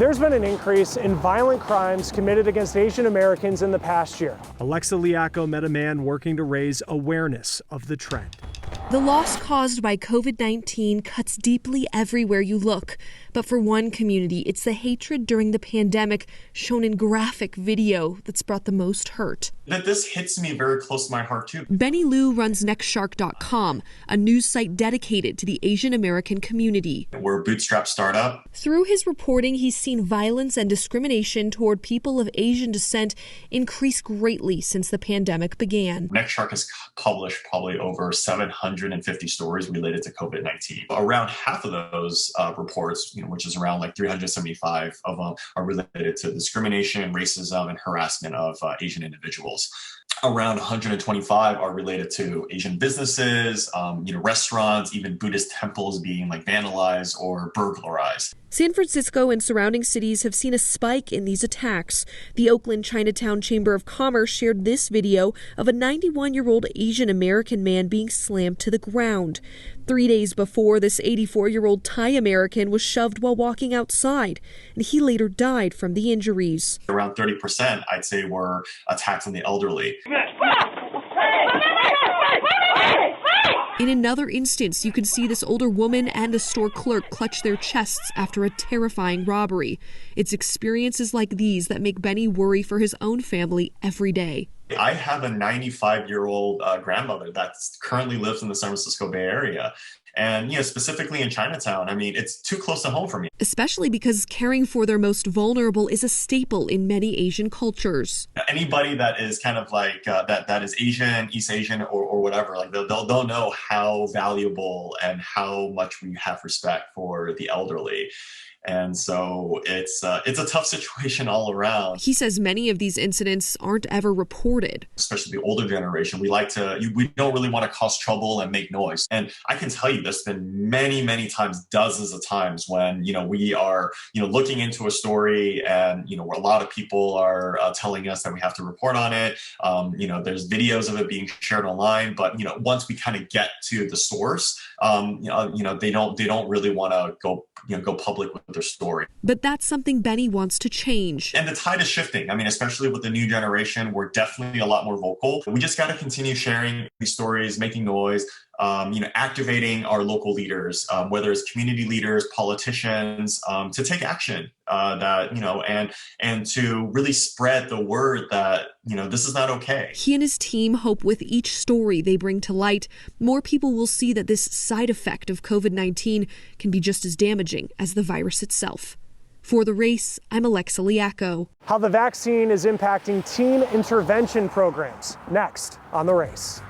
There's been an increase in violent crimes committed against Asian Americans in the past year. Alexa Liacko met a man working to raise awareness of the trend. The loss caused by COVID-19 cuts deeply everywhere you look. But for one community, it's the hatred during the pandemic shown in graphic video that's brought the most hurt. That this hits me very close to my heart, too. Benny Liu runs nextshark.com, a news site dedicated to the Asian American community. We're a bootstrap startup. Through his reporting, he's seen violence and discrimination toward people of Asian descent increase greatly since the pandemic began. Nextshark has published probably over 750 stories related to COVID-19. Around half of those reports, which is around like 375 of them, are related to discrimination, racism, and harassment of Asian individuals. Around 125 are related to Asian businesses, restaurants, even Buddhist temples being like vandalized or burglarized. San Francisco and surrounding cities have seen a spike in these attacks. The Oakland Chinatown Chamber of Commerce shared this video of a 91-year-old Asian American man being slammed to the ground. 3 days before, this 84-year-old Thai American was shoved while walking outside, and he later died from the injuries. Around 30%, I'd say, were attacks on the elderly. In another instance, you can see this older woman and a store clerk clutch their chests after a terrifying robbery. It's experiences like these that make Benny worry for his own family every day. I have a 95-year-old grandmother that currently lives in the San Francisco Bay Area. And, specifically in Chinatown, it's too close to home for me. Especially because caring for their most vulnerable is a staple in many Asian cultures. Anybody that is kind of like, that is Asian, East Asian, or whatever, like they'll know how valuable and how much we have respect for the elderly. And so it's a tough situation all around. He says many of these incidents aren't ever reported. Especially the older generation, we don't really want to cause trouble and make noise. And I can tell you there's been many, many times, dozens of times when, we are, looking into a story and, where a lot of people are telling us that we have to report on it. There's videos of it being shared online. But, once we kind of get to the source, they don't really want to go public with their story. But that's something Benny wants to change. And the tide is shifting. Especially with the new generation, we're definitely a lot more vocal. We just got to continue sharing these stories, making noise, activating our local leaders, whether it's community leaders, politicians, to take action and to really spread the word that, this is not okay. He and his team hope with each story they bring to light, more people will see that this side effect of COVID-19 can be just as damaging as the virus itself. For The Race, I'm Alexa Liacko. How the vaccine is impacting teen intervention programs. Next on The Race.